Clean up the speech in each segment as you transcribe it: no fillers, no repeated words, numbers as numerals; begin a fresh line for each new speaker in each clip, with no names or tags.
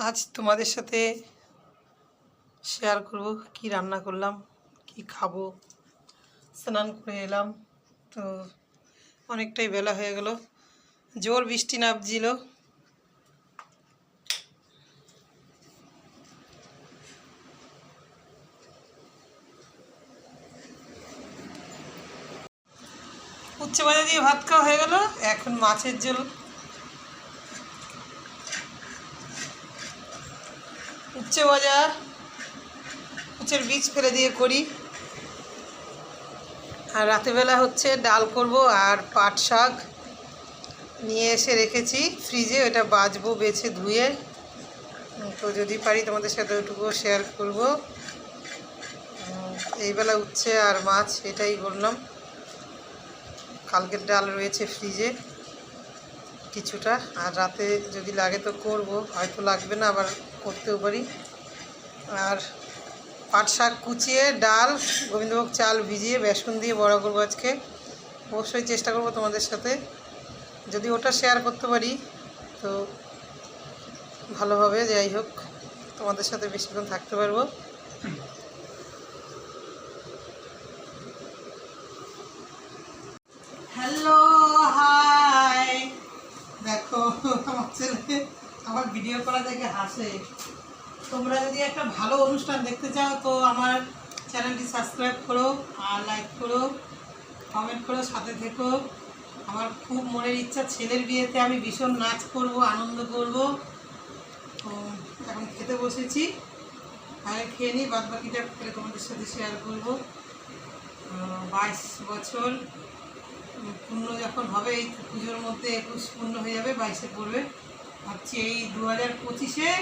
আজ তোমাদের সাথে শেয়ার করব কি রান্না করলাম, কি খাবো। স্নান করে এলাম তো অনেকটাই বেলা হয়ে গেল, জোর বৃষ্টি নামছিল। উচ্ছে ভাজা দিয়ে ভাত খাওয়া হয়ে গেল। এখন মাছের ঝোল। উচ্ছে ভাজা উচ্ছের বীজ ফেলে দিয়ে করি, আর রাতেরবেলা হচ্ছে ডাল করব। আর পাট শাক নিয়ে এসে রেখেছি ফ্রিজে, ওটা বাছবো বেছে ধুয়ে। তো যদি পারি তোমাদের সাথে ওটুকু শেয়ার করব। এইবেলা উচ্ছে আর মাছ এটাই করলাম। কালকের ডাল রয়েছে ফ্রিজে কিছুটা, আর রাতে যদি লাগে তো করব, হয়তো লাগবে না, আবার করতেও পারি। আর পাট শাক কুচিয়ে ডাল, গোবিন্দভোগ চাল ভিজিয়ে বেসন দিয়ে বড়া করবো আজকে। অবশ্যই চেষ্টা করব তোমাদের সাথে, যদি ওটা শেয়ার করতে পারি তো ভালো হবে। যাই হোক, তোমাদের সাথে বেশিক্ষণ থাকতে পারবো। Hello, hi. দেখো আমার ছেলে আমার ভিডিও করা দেখে হাসে। তোমরা যদি একটা ভালো অনুষ্ঠান দেখতে চাও তো আমার চ্যানেলটি সাবস্ক্রাইব করো, আর লাইক করো, কমেন্ট করো, সাথে থেকো। আমার খুব মনের ইচ্ছা, ছেলের বিয়েতে আমি ভীষণ নাচ করব, আনন্দ করব। তো এখন খেতে বসেছি, আগে খেয়ে নিই, বাদ বাকিটা করে তোমাদের সাথে শেয়ার করব। 22 বছর পূর্ণ যখন হবে, এই পুজোর মধ্যে 21 পূর্ণ হয়ে যাবে, 22-এ পড়বে। ভাবছি এই 2025-এ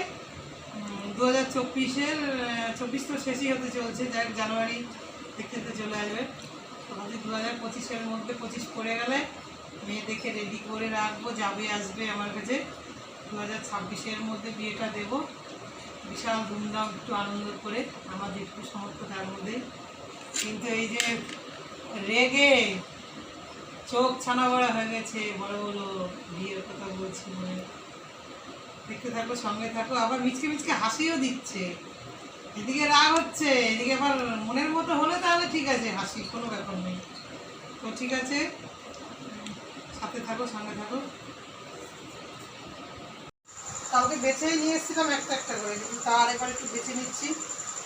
2024-এর 24 তো শেষই হতে চলছে, যাই জানুয়ারি দেখতে চলে আসবে। তো ভাবছি 2025-এর মধ্যে 25 পড়ে গেলে মেয়ে দেখে রেডি করে রাখবো, যাবে আসবে আমার কাছে। 2026-এর মধ্যে বিয়েটা দেব, বিশাল ধুমধাম একটু আনন্দ করে, আমাদের একটু সমর্থ তার মধ্যে। কিন্তু এই যে রেগে চোখ ছানা বড়া হয়ে গেছে, বড় বড় বিয়ের কথা বলছি মনে। দেখতে থাকো, সঙ্গে থাকো। আবার মিচকে মিচকে হাসিও দিচ্ছে, এদিকে রাগ হচ্ছে, এদিকে আবার মনের মতো হলে তাহলে ঠিক আছে, হাসি কোনো ব্যাপার নেই। তো ঠিক আছে, সাথে থাকো, সঙ্গে থাকো। কালকে বেছেই নিয়ে এসেছিলাম একটা একটা করে, কিন্তু তা আরেকবার একটু বেছে নিচ্ছি।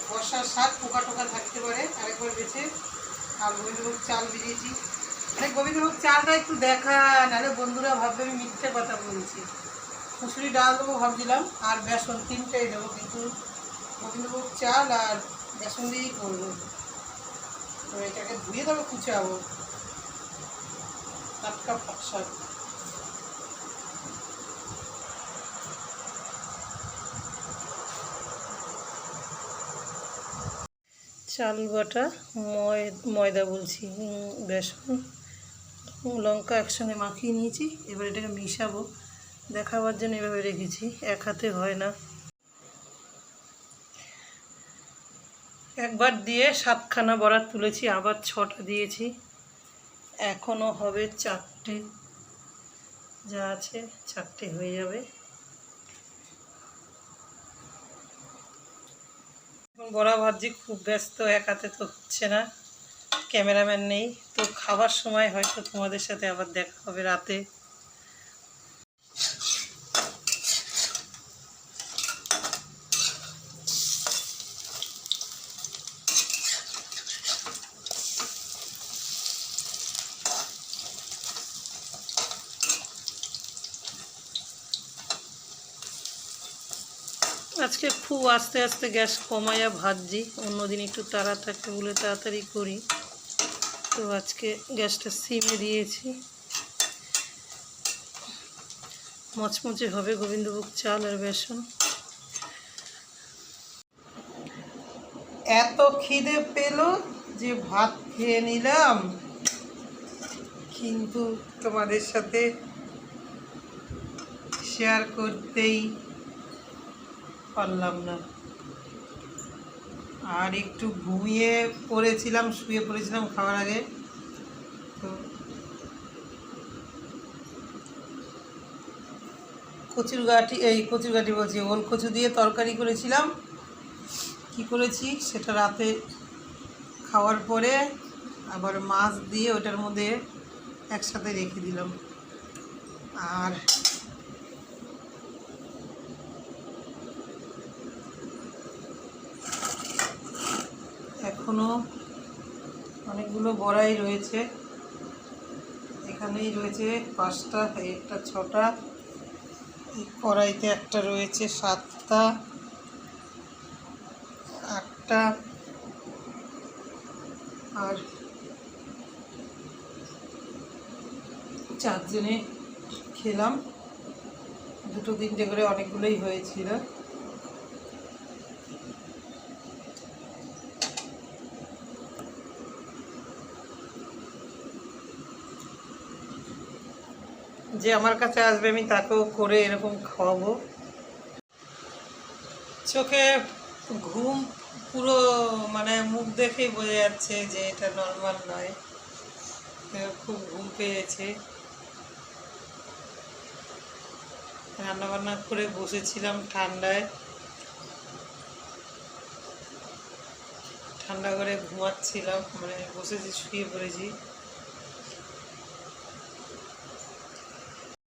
বর্ষার শাক পোকা টোকা থাকতে পারে, আরেকবার বেছে। আর গোবিন্দভোগ চাল ভিজিয়েছি, মানে গোবিন্দভোগ চালটা একটু দেখা, নাহলে বন্ধুরা ভাববে আমি মিথ্যে কথা বলছি। মুসুরি ডাল দেবো ভাবছিলাম, আর বেসন, তিনটেই দেবো, কিন্তু গোবিন্দভোগ চাল আর বেসন দিয়েই করবো। তো এটাকে ধুয়ে দেবো, কুচাবো। টাটকা পাট শাক। চাল বাটা, ময়দা বলছি, বেসন, লঙ্কা একসঙ্গে মাখিয়ে নিয়েছি। এবার এটাকে মিশাবো, দেখাবার জন্য এভাবে রেখেছি, এক হাতে হয় না। একবার দিয়ে 7খানা বড়া তুলেছি, আবার 6টা দিয়েছি, এখনও হবে 4টে। যা আছে 4টে হয়ে যাবে। এখন বড়া ভাজি, খুব ব্যস্ত, এক হাতে তো হচ্ছে না, ক্যামেরাম্যান নেই। তো খাবার সময় হয়তো তোমাদের সাথে আবার দেখা হবে রাতে। আজকে খুব আস্তে আস্তে গ্যাস কমাইয়া ভাজছি, অন্যদিন একটু তাড়া থাকে বলে তাড়াতাড়ি করি। তো আজকে গ্যাসটা সিমে দিয়েছি। মচমচে হবে গোবিন্দভোগ চাল আর বেসন। এত খিদে পেল যে ভাত খেয়ে নিলাম, কিন্তু তোমাদের সাথে শেয়ার করতেই পারলাম না। আর একটু ঘুমিয়ে পড়েছিলাম, শুয়ে পড়েছিলাম খাওয়ার আগে। তো কচুরগাঠি বলছি, ওল কচু দিয়ে তরকারি করেছিলাম। কি করেছি সেটা রাতে খাওয়ার পরে আবার মাছ দিয়ে ওটার মধ্যে একসাথে রেখে দিলাম। আর এখনও অনেকগুলো বড়াই রয়েছে, এখানেই রয়েছে 5টা, একটা 6টা, এই কড়াইতে একটা রয়েছে 7টা, 8টা, আর 4 জনে খেলাম, 2-3টে করে অনেকগুলোই হয়েছিল। যে আমার কাছে আসবে আমি তাকেও করে এরকম খাওয়াবো। চোখে ঘুম পুরো, মানে মুখ দেখেই বোঝা যাচ্ছে যে এটা নর্মাল নয়, খুব ঘুম পেয়েছে। রান্নাবান্না করে বসেছিলাম ঠান্ডায়, ঠান্ডা করে ঘুমাচ্ছিলাম, মানে বসেছি, শুয়ে পড়েছি।